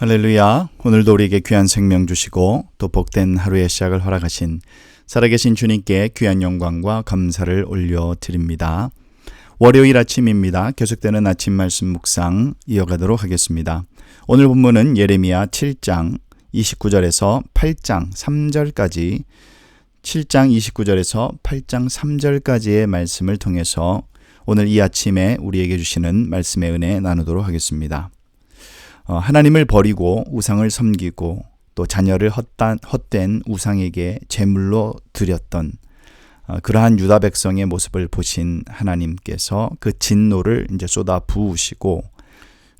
할렐루야. 오늘도 우리에게 귀한 생명 주시고 또 복된 하루의 시작을 허락하신 살아계신 주님께 귀한 영광과 감사를 올려드립니다. 월요일 아침입니다. 계속되는 아침 말씀 묵상 이어가도록 하겠습니다. 오늘 본문은 예레미야 7장 29절에서 8장 3절까지 7장 29절에서 8장 3절까지의 말씀을 통해서 오늘 이 아침에 우리에게 주시는 말씀의 은혜 나누도록 하겠습니다. 하나님을 버리고 우상을 섬기고 또 자녀를 헛된 우상에게 제물로 드렸던 그러한 유다 백성의 모습을 보신 하나님께서 그 진노를 이제 쏟아 부으시고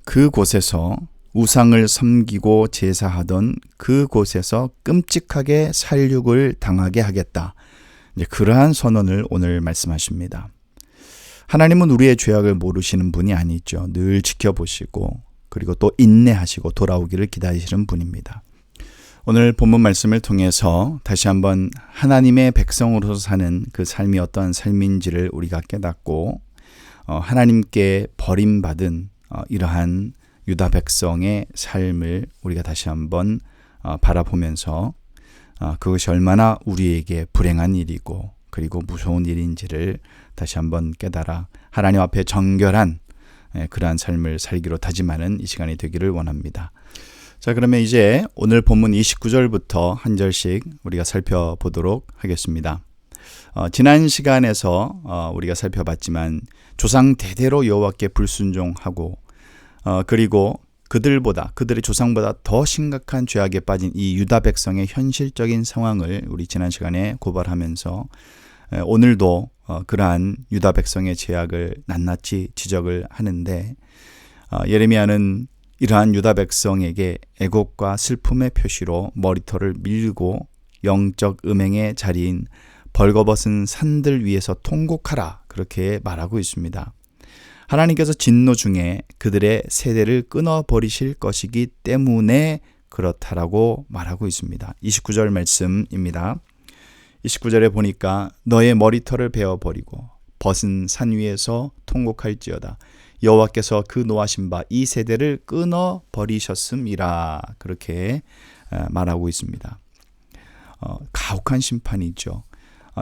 그곳에서 우상을 섬기고 제사하던 그곳에서 끔찍하게 살육을 당하게 하겠다. 이제 그러한 선언을 오늘 말씀하십니다. 하나님은 우리의 죄악을 모르시는 분이 아니죠. 늘 지켜보시고 그리고 또 인내하시고 돌아오기를 기다리시는 분입니다. 오늘 본문 말씀을 통해서 다시 한번 하나님의 백성으로서 사는 그 삶이 어떠한 삶인지를 우리가 깨닫고 하나님께 버림받은 이러한 유다 백성의 삶을 우리가 다시 한번 바라보면서 그것이 얼마나 우리에게 불행한 일이고 그리고 무서운 일인지를 다시 한번 깨달아 하나님 앞에 정결한 그러한 삶을 살기로 다짐하는 이 시간이 되기를 원합니다. 자, 그러면 이제 오늘 본문 29절부터 한 절씩 우리가 살펴보도록 하겠습니다. 지난 시간에서 우리가 살펴봤지만 조상 대대로 여호와께 불순종하고 그리고 그들의 조상보다 더 심각한 죄악에 빠진 이 유다 백성의 현실적인 상황을 우리 지난 시간에 고발하면서 오늘도 그러한 유다 백성의 죄악을 낱낱이 지적을 하는데 예레미야는 이러한 유다 백성에게 애곡과 슬픔의 표시로 머리털을 밀고 영적 음행의 자리인 벌거벗은 산들 위에서 통곡하라 그렇게 말하고 있습니다. 하나님께서 진노 중에 그들의 세대를 끊어버리실 것이기 때문에 그렇다라고 말하고 있습니다. 29절 말씀입니다. 29절에 보니까 너의 머리털을 베어버리고 벗은 산 위에서 통곡할지어다. 여호와께서 그 노하신 바 이 세대를 끊어버리셨음이라 그렇게 말하고 있습니다. 가혹한 심판이죠.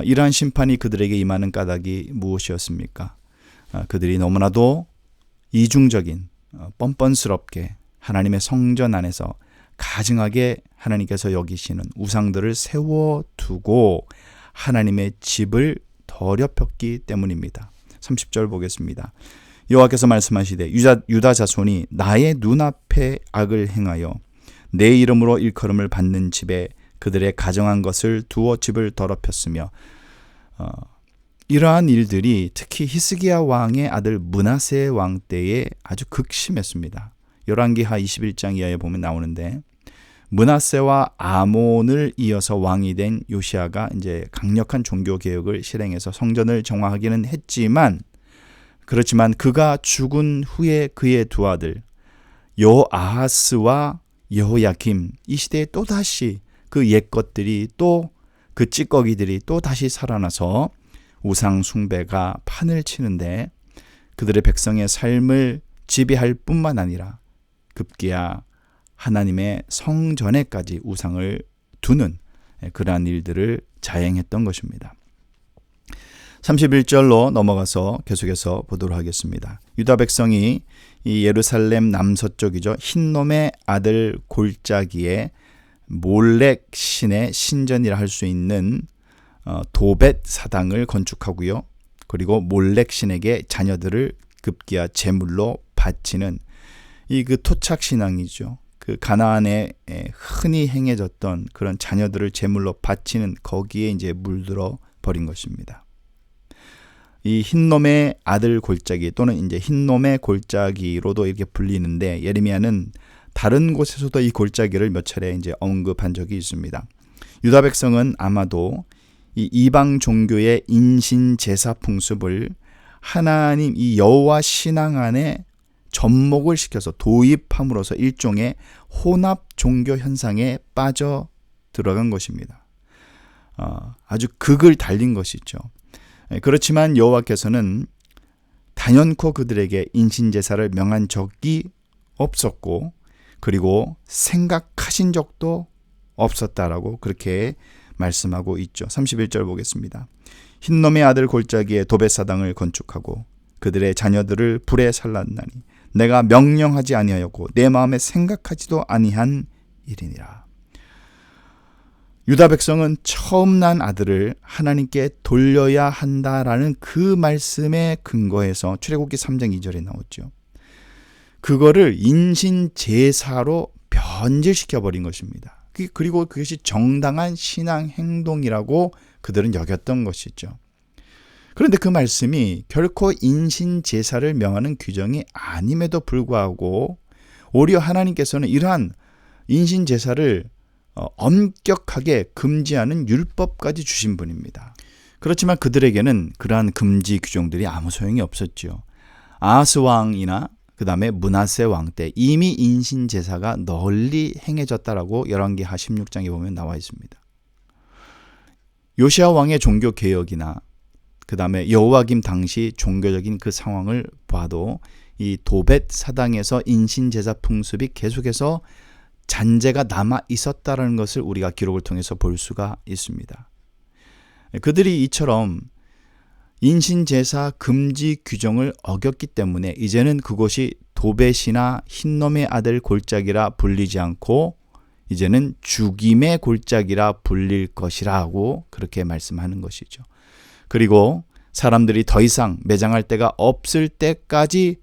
이러한 심판이 그들에게 임하는 까닭이 무엇이었습니까? 그들이 너무나도 이중적인 뻔뻔스럽게 하나님의 성전 안에서 가증하게 하나님께서 여기시는 우상들을 세워두고 하나님의 집을 더럽혔기 때문입니다. 30절 보겠습니다. 여호와께서 말씀하시되 유다 자손이 나의 눈앞에 악을 행하여 내 이름으로 일컬음을 받는 집에 그들의 가정한 것을 두어 집을 더럽혔으며 이러한 일들이 특히 히스기야 왕의 아들 므낫세 왕 때에 아주 극심했습니다. 열왕기하 21장 이하에 보면 나오는데 므낫세와 아몬을 이어서 왕이 된 요시야가 이제 강력한 종교 개혁을 실행해서 성전을 정화하기는 했지만 그렇지만 그가 죽은 후에 그의 두 아들 여호아하스와 여호야김 이 시대에 또다시 그 옛것들이 또 그 찌꺼기들이 또 다시 살아나서 우상 숭배가 판을 치는데 그들의 백성의 삶을 지배할 뿐만 아니라 급기야 하나님의 성전에까지 우상을 두는 그러한 일들을 자행했던 것입니다. 31절로 넘어가서 계속해서 보도록 하겠습니다. 유다 백성이 이 예루살렘 남서쪽이죠. 흰놈의 아들 골짜기에 몰렉 신의 신전이라 할 수 있는 도벳 사당을 건축하고요. 그리고 몰렉 신에게 자녀들을 급기야 제물로 바치는 이 그 토착 신앙이죠. 그 가나안에 흔히 행해졌던 그런 자녀들을 제물로 바치는 거기에 이제 물들어 버린 것입니다. 이 흰놈의 아들 골짜기 또는 이제 흰놈의 골짜기로도 이렇게 불리는데 예레미야는 다른 곳에서도 이 골짜기를 몇 차례 이제 언급한 적이 있습니다. 유다 백성은 아마도 이 이방 종교의 인신 제사 풍습을 하나님 이 여호와 신앙 안에 접목을 시켜서 도입함으로써 일종의 혼합 종교 현상에 빠져 들어간 것입니다. 아주 극을 달린 것이죠. 그렇지만 여호와께서는 단연코 그들에게 인신제사를 명한 적이 없었고 그리고 생각하신 적도 없었다라고 그렇게 말씀하고 있죠. 31절 보겠습니다. 흰놈의 아들 골짜기에 도벳사당을 건축하고 그들의 자녀들을 불에 살랐나니 내가 명령하지 아니하였고 내 마음에 생각하지도 아니한 일이니라. 유다 백성은 처음 난 아들을 하나님께 돌려야 한다라는 그 말씀에 근거해서 출애굽기 3장 2절에 나오죠. 그거를 인신제사로 변질시켜버린 것입니다. 그리고 그것이 정당한 신앙 행동이라고 그들은 여겼던 것이죠. 그런데 그 말씀이 결코 인신제사를 명하는 규정이 아님에도 불구하고 오히려 하나님께서는 이러한 인신제사를 엄격하게 금지하는 율법까지 주신 분입니다. 그렇지만 그들에게는 그러한 금지 규정들이 아무 소용이 없었죠. 아하스 왕이나 그 다음에 므낫세 왕 때 이미 인신제사가 널리 행해졌다라고 열왕기하 16장에 보면 나와 있습니다. 요시야 왕의 종교개혁이나 그 다음에 여호와김 당시 종교적인 그 상황을 봐도 이 도벳 사당에서 인신제사 풍습이 계속해서 잔재가 남아 있었다는 것을 우리가 기록을 통해서 볼 수가 있습니다. 그들이 이처럼 인신제사 금지 규정을 어겼기 때문에 이제는 그곳이 도벳이나 흰놈의 아들 골짜기라 불리지 않고 이제는 죽임의 골짜기라 불릴 것이라고 그렇게 말씀하는 것이죠. 그리고 사람들이 더 이상 매장할 데가 없을 때까지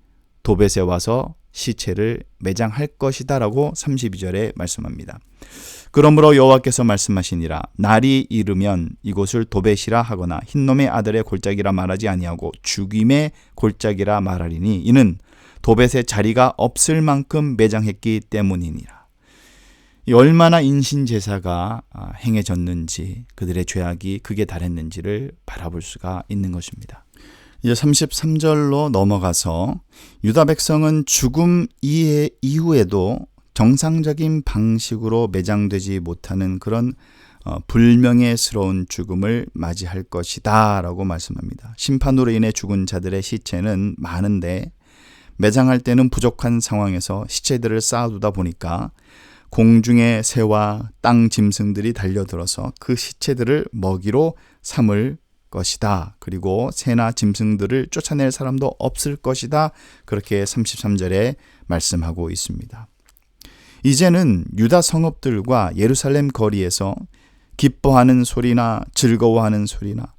도벳에 와서 시체를 매장할 것이다 라고 32절에 말씀합니다. 그러므로 여호와께서 말씀하시니라 날이 이르면 이곳을 도벳이라 하거나 흰놈의 아들의 골짜기라 말하지 아니하고 죽임의 골짜기라 말하리니 이는 도벳에 자리가 없을 만큼 매장했기 때문이니라. 얼마나 인신제사가 행해졌는지 그들의 죄악이 극에 달했는지를 바라볼 수가 있는 것입니다. 이제 33절로 넘어가서 유다 백성은 죽음 이후에도 정상적인 방식으로 매장되지 못하는 그런 불명예스러운 죽음을 맞이할 것이다 라고 말씀합니다. 심판으로 인해 죽은 자들의 시체는 많은데 매장할 때는 부족한 상황에서 시체들을 쌓아두다 보니까 공중의 새와 땅 짐승들이 달려들어서 그 시체들을 먹이로 삼을 것이다. 그리고 새나 짐승들을 쫓아낼 사람도 없을 것이다. 그렇게 33절에 말씀하고 있습니다. 이제는 유다 성읍들과 예루살렘 거리에서 기뻐하는 소리나 즐거워하는 소리나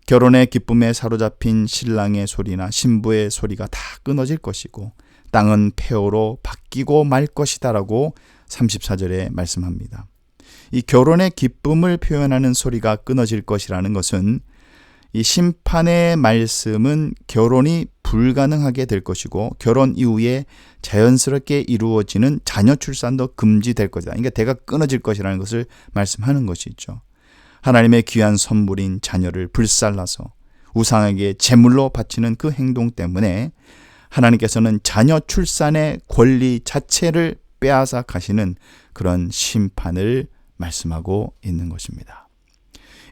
결혼의 기쁨에 사로잡힌 신랑의 소리나 신부의 소리가 다 끊어질 것이고 땅은 폐허로 바뀌고 말 것이다 라고 34절에 말씀합니다. 이 결혼의 기쁨을 표현하는 소리가 끊어질 것이라는 것은 이 심판의 말씀은 결혼이 불가능하게 될 것이고 결혼 이후에 자연스럽게 이루어지는 자녀 출산도 금지될 것이다. 그러니까 대가 끊어질 것이라는 것을 말씀하는 것이죠. 하나님의 귀한 선물인 자녀를 불살라서 우상에게 제물로 바치는 그 행동 때문에 하나님께서는 자녀 출산의 권리 자체를 빼앗아 가시는 그런 심판을 말씀하고 있는 것입니다.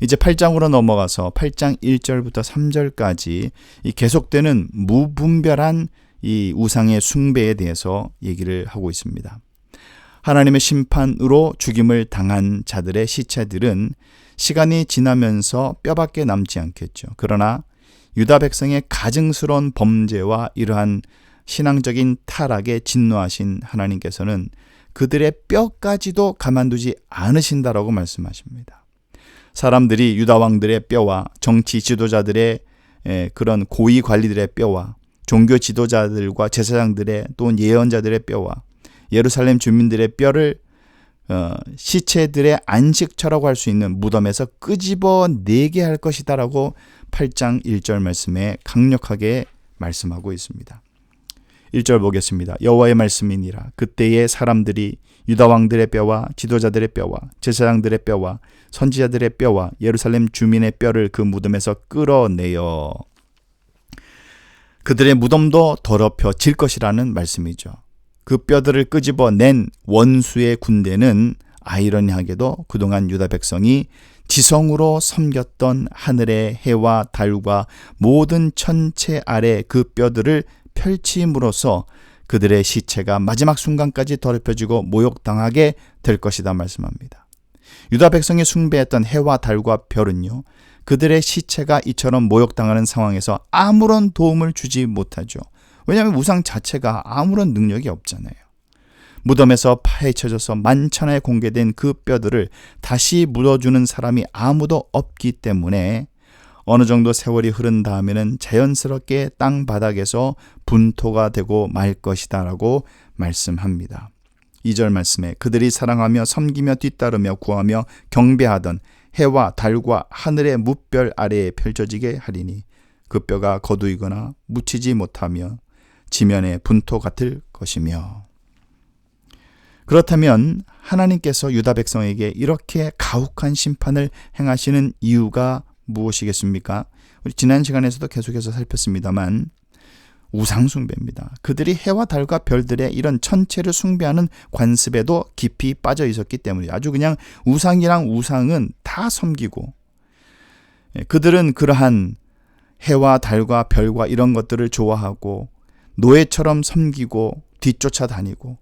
이제 8장으로 넘어가서 8장 1절부터 3절까지 이 계속되는 무분별한 이 우상의 숭배에 대해서 얘기를 하고 있습니다. 하나님의 심판으로 죽임을 당한 자들의 시체들은 시간이 지나면서 뼈밖에 남지 않겠죠. 그러나 유다 백성의 가증스러운 범죄와 이러한 신앙적인 타락에 진노하신 하나님께서는 그들의 뼈까지도 가만두지 않으신다라고 말씀하십니다. 사람들이 유다 왕들의 뼈와 정치 지도자들의 그런 고위 관리들의 뼈와 종교 지도자들과 제사장들의 또는 예언자들의 뼈와 예루살렘 주민들의 뼈를 시체들의 안식처라고 할 수 있는 무덤에서 끄집어내게 할 것이다라고 8장 1절 말씀에 강력하게 말씀하고 있습니다. 1절 보겠습니다. 여호와의 말씀이니라. 그때의 사람들이 유다 왕들의 뼈와 지도자들의 뼈와 제사장들의 뼈와 선지자들의 뼈와 예루살렘 주민의 뼈를 그 무덤에서 끌어내어 그들의 무덤도 더럽혀질 것이라는 말씀이죠. 그 뼈들을 끄집어낸 원수의 군대는 아이러니하게도 그동안 유다 백성이 지성으로 섬겼던 하늘의 해와 달과 모든 천체 아래 그 뼈들을 펼침으로써 그들의 시체가 마지막 순간까지 더럽혀지고 모욕당하게 될 것이다 말씀합니다. 유다 백성이 숭배했던 해와 달과 별은요, 그들의 시체가 이처럼 모욕당하는 상황에서 아무런 도움을 주지 못하죠. 왜냐하면 우상 자체가 아무런 능력이 없잖아요. 무덤에서 파헤쳐져서 만천하에 공개된 그 뼈들을 다시 묻어주는 사람이 아무도 없기 때문에 어느 정도 세월이 흐른 다음에는 자연스럽게 땅 바닥에서 분토가 되고 말 것이다 라고 말씀합니다. 2절 말씀에 그들이 사랑하며 섬기며 뒤따르며 구하며 경배하던 해와 달과 하늘의 무별 아래에 펼쳐지게 하리니 그 뼈가 거두이거나 묻히지 못하며 지면의 분토 같을 것이며. 그렇다면 하나님께서 유다 백성에게 이렇게 가혹한 심판을 행하시는 이유가 무엇이겠습니까? 우리 지난 시간에서도 계속해서 살폈습니다만 우상 숭배입니다. 그들이 해와 달과 별들의 이런 천체를 숭배하는 관습에도 깊이 빠져 있었기 때문에 아주 그냥 우상은 다 섬기고, 그들은 그러한 해와 달과 별과 이런 것들을 좋아하고 노예처럼 섬기고 뒤쫓아다니고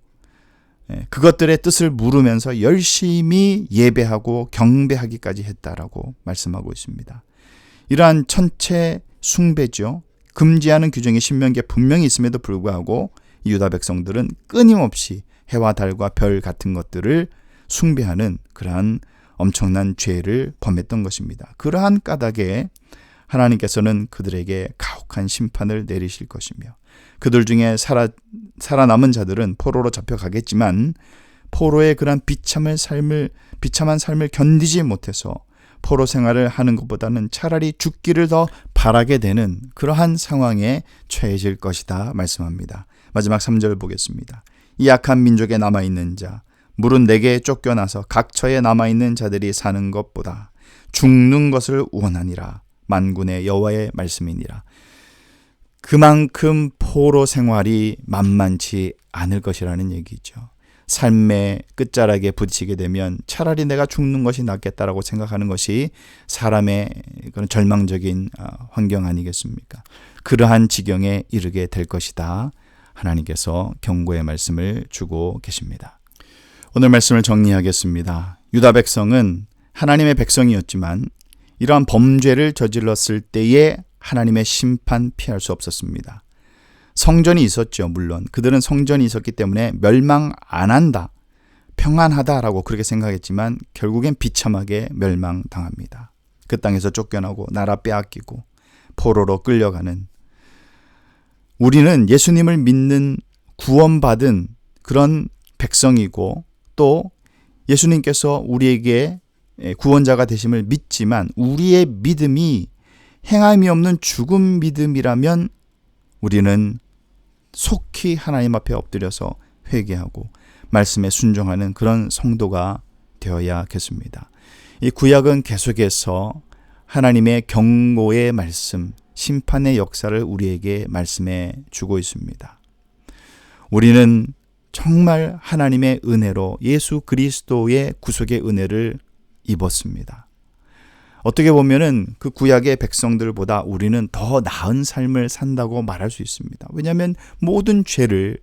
그것들의 뜻을 물으면서 열심히 예배하고 경배하기까지 했다라고 말씀하고 있습니다. 이러한 천체 숭배죠. 금지하는 규정이 신명기에 분명히 있음에도 불구하고 유다 백성들은 끊임없이 해와 달과 별 같은 것들을 숭배하는 그러한 엄청난 죄를 범했던 것입니다. 그러한 까닭에 하나님께서는 그들에게 가혹한 심판을 내리실 것이며, 그들 중에 살아남은 자들은 포로로 잡혀가겠지만 포로의 그런 비참한 삶을 견디지 못해서 포로 생활을 하는 것보다는 차라리 죽기를 더 바라게 되는 그러한 상황에 처해질 것이다 말씀합니다. 마지막 3절 보겠습니다. 이 악한 민족에 남아있는 자 물은 내게 쫓겨나서 각처에 남아있는 자들이 사는 것보다 죽는 것을 원하니라. 만군의 여호와의 말씀이니라. 그만큼 포로 생활이 만만치 않을 것이라는 얘기죠. 삶의 끝자락에 부딪히게 되면 차라리 내가 죽는 것이 낫겠다라고 생각하는 것이 사람의 그런 절망적인 환경 아니겠습니까? 그러한 지경에 이르게 될 것이다. 하나님께서 경고의 말씀을 주고 계십니다. 오늘 말씀을 정리하겠습니다. 유다 백성은 하나님의 백성이었지만 이러한 범죄를 저질렀을 때에 하나님의 심판 피할 수 없었습니다. 성전이 있었죠. 물론 그들은 성전이 있었기 때문에 멸망 안 한다, 평안하다라고 그렇게 생각했지만 결국엔 비참하게 멸망당합니다. 그 땅에서 쫓겨나고 나라 빼앗기고 포로로 끌려가는, 우리는 예수님을 믿는 구원받은 그런 백성이고 또 예수님께서 우리에게 구원자가 되심을 믿지만 우리의 믿음이 행함이 없는 죽음 믿음이라면 우리는 속히 하나님 앞에 엎드려서 회개하고 말씀에 순종하는 그런 성도가 되어야겠습니다. 이 구약은 계속해서 하나님의 경고의 말씀, 심판의 역사를 우리에게 말씀해 주고 있습니다. 우리는 정말 하나님의 은혜로 예수 그리스도의 구속의 은혜를 입었습니다. 어떻게 보면은 그 구약의 백성들보다 우리는 더 나은 삶을 산다고 말할 수 있습니다. 왜냐하면 모든 죄를,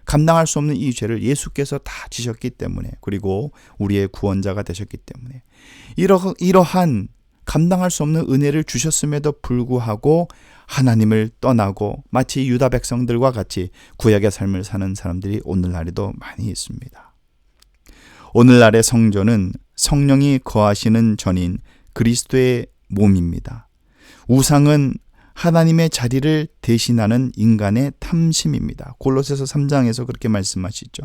감당할 수 없는 이 죄를 예수께서 다 지셨기 때문에, 그리고 우리의 구원자가 되셨기 때문에 이러한 감당할 수 없는 은혜를 주셨음에도 불구하고 하나님을 떠나고 마치 유다 백성들과 같이 구약의 삶을 사는 사람들이 오늘날에도 많이 있습니다. 오늘날의 성전은 성령이 거하시는 전인 그리스도의 몸입니다. 우상은 하나님의 자리를 대신하는 인간의 탐심입니다. 골로새서 3장에서 그렇게 말씀하시죠.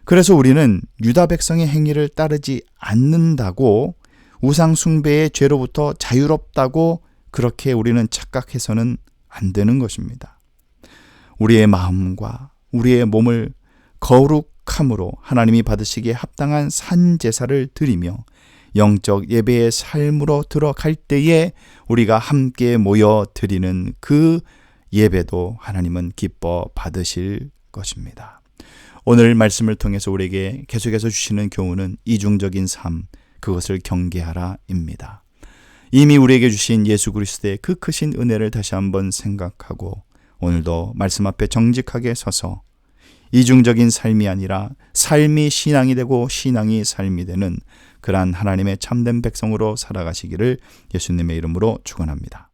그래서 우리는 유다 백성의 행위를 따르지 않는다고 우상 숭배의 죄로부터 자유롭다고 그렇게 우리는 착각해서는 안 되는 것입니다. 우리의 마음과 우리의 몸을 거룩함으로 하나님이 받으시기에 합당한 산제사를 드리며 영적 예배의 삶으로 들어갈 때에 우리가 함께 모여 드리는 그 예배도 하나님은 기뻐 받으실 것입니다. 오늘 말씀을 통해서 우리에게 계속해서 주시는 교훈은 이중적인 삶, 그것을 경계하라입니다. 이미 우리에게 주신 예수 그리스도의 그 크신 은혜를 다시 한번 생각하고 오늘도 말씀 앞에 정직하게 서서 이중적인 삶이 아니라 삶이 신앙이 되고 신앙이 삶이 되는 그러한 하나님의 참된 백성으로 살아가시기를 예수님의 이름으로 축원합니다.